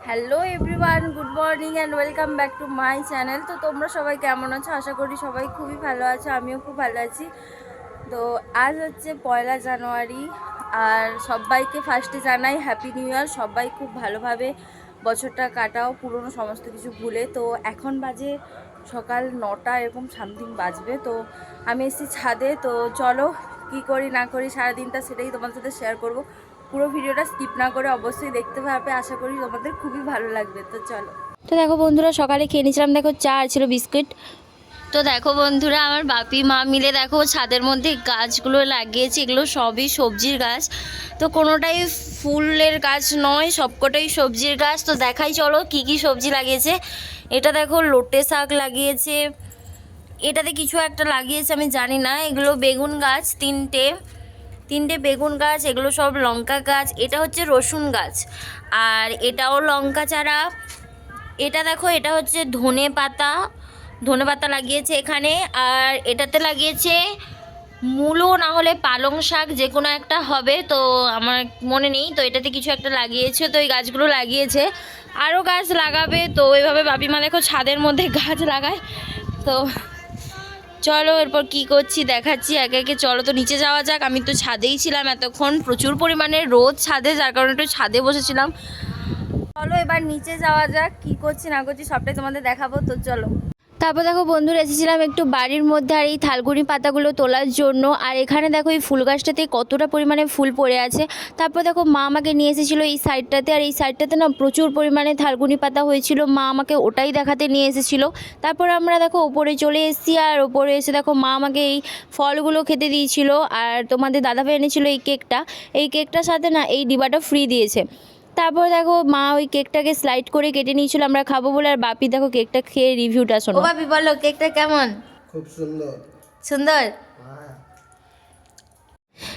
Hello everyone, good morning and welcome back to my channel. তো তোমরা সবাই কেমন আছো? আশা করি সবাই খুবই ভালো আছো, আমিও খুব ভালো আছি। তো আজ হচ্ছে 1 জানুয়ারি, আর সবাইকে ফার্স্টে জানাই হ্যাপি নিউ ইয়ার। সবাই খুব ভালোভাবে বছরটা কাটাও, পুরনো সমস্ত কিছু ভুলে। তো এখন বাজে সকাল 9টা এরকম সামথিং বাজবে। তো আমি এসেছি ছাদে। তো চলো কি করি না করি সারাদিনটা সেটাই তোমাদের সাথে শেয়ার করব। পুরো ভিডিওটা স্কিপ না করে অবশ্যই দেখতে পাবে, আশা করি তোমাদের খুবই ভালো লাগবে। তো চলো। তো দেখো বন্ধুরা, সকালে খেয়ে নিয়েছিলাম দেখো চা, আর ছিল বিস্কিট। তো দেখো বন্ধুরা, আমার বাপি মা মিলে দেখো ছাদের মধ্যে গাছগুলো লাগিয়েছে। এগুলো সবই সবজির গাছ, তো কোনোটাই ফুলের গাছ নয়, সবকটাই সবজির গাছ। তো দেখাই চলো কি কি সবজি লাগিয়েছে। এটা দেখো লোটে শাক লাগিয়েছে, এটাতে কিছু একটা লাগিয়েছে আমি জানি না। এগুলো বেগুন গাছ, তিনটে বেগুন গাছ, এগুলো সব লঙ্কা গাছ। এটা হচ্ছে রসুন গাছ, আর এটাও লঙ্কা চারা। এটা দেখো, এটা হচ্ছে ধনে পাতা লাগিয়েছে এখানে। আর এটাতে লাগিয়েছে মূলো না হলে পালং শাক, যে কোনো একটা হবে, তো আমার মনে নেই। তো এটাতে কিছু একটা লাগিয়েছে, তো এই গাছগুলো লাগিয়েছে। আরও গাছ লাগাবে। তো এইভাবে বাপিমা দেখো ছাদের মধ্যে গাছ লাগায়। তো চলো এরপর কি করছি দেখাচ্ছি একে একে। চলো তো নিচে যাওয়া যাক। আমি তো ছাদেই ছিলাম এতক্ষণ, প্রচুর পরিমাণে রোদ ছাদে, যার কারণে একটু ছাদে বসেছিলাম। চলো এবার নিচে যাওয়া যাক, কি করছি না করছি সবটাই তোমাদের দেখাবো। তো চলো। তারপর দেখো বন্ধুরা, এসেছিলাম একটু বাড়ির মধ্যে আর এই থালকুনি পাতাগুলো তোলার জন্য। আর এখানে দেখো এই ফুল গাছটাতে কতটা পরিমাণে ফুল পড়ে আছে। তারপর দেখো মা আমাকে নিয়ে এসেছিলো এই সাইডটাতে, আর এই সাইডটাতে না প্রচুর পরিমাণে থালকুনি পাতা হয়েছিল। মা আমাকে ওটাই দেখাতে নিয়ে এসেছিলো। তারপর আমরা দেখো ওপরে চলে এসেছি, আর ওপরে এসে দেখো মা আমাকে এই ফলগুলো খেতে দিয়েছিল। আর তোমাদের দাদাভাই এনেছিলো এই কেকটার সাথে না এই ডিবাটা ফ্রি দিয়েছে। তারপর দেখো মা ওই কেকটাকে স্লাইড করে কেটে নিয়েছিল আমরা খাবো বলে। আর বাপি দেখো কেকটা খেয়ে রিভিউটা শোনো। ও বাপি বলো কেকটা কেমন? খুব সুন্দর। সুন্দর।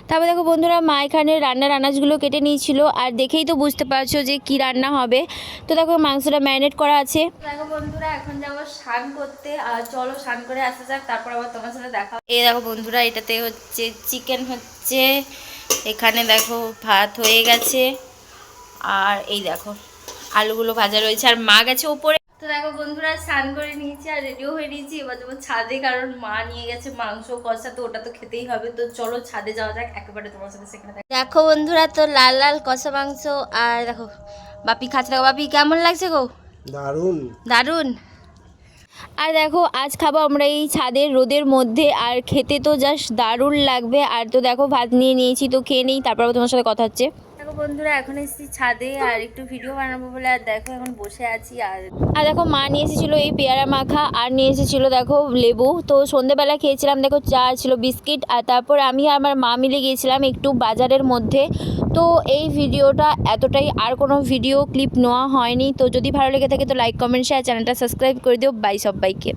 তারপর দেখো বন্ধুরা, মা এখানে রান্নার আনাজগুলো কেটে নিয়েছিল। আর দেখেই তো বুঝতে পারছো যে কি রান্না হবে। তো দেখো মাংসটা ম্যারিনেট করা আছে। দেখো বন্ধুরা, এখন যাবো স্নান করতে। আর চলো স্নান করে আসা যাক, তারপর আবার তোমার সাথে দেখা। এই দেখো বন্ধুরা, এটাতে হচ্ছে চিকেন হচ্ছে, এখানে দেখো ভাত হয়ে গেছে, আর এই দেখো আলুগুলো ভাজা রয়েছে, আর মা গেছে উপরে। তো দেখো বন্ধুরা, স্নান করে নিয়েছি আর রেডিও হয়ে নিয়েছি। এবার যাবো ছাদে, কারণ মা নিয়ে গেছে মাংস কষা, তো ওটা তো খেতেই হবে। তো চলো ছাদে যাওয়া যাক, একেবারে তোমার সাথে সেখানে দেখো বন্ধুরা। তো লাল লাল কষা মাংস, আর দেখো বাপি খাচ্ছে। দেখো বাপি কেমন লাগছে গো? দারুণ দারুণ। আর দেখো আজ খাবো আমরা এই ছাদের রোদের মধ্যে, আর খেতে তো জাস্ট দারুণ লাগবে। আর তো দেখো ভাত নিয়ে নিয়েছি, তো খেয়ে নেই, তারপর তোমার সাথে কথা হচ্ছে। দেখো বন্ধুরা, এখন এসেছি ছাদে আর একটু ভিডিও বানাবো বলে। আর দেখো এখন বসে আছি। আর দেখো মা নিয়ে এসেছিলো এই পেয়ারা মাখা, আর নিয়ে এসেছিলো দেখো লেবু। তো সন্ধেবেলা খেয়েছিলাম দেখো চা, ছিল বিস্কিট। আর তারপর আমি আর আমার মা মিলে গিয়েছিলাম একটু বাজারের মধ্যে। তো এই ভিডিওটা এতটাই, আর কোনো ভিডিও ক্লিপ নেওয়া হয়নি। তো যদি ভালো লেগে থাকে তো লাইক কমেন্ট শেয়ার, চ্যানেলটা সাবস্ক্রাইব করে দিও। বাই সবাইকে।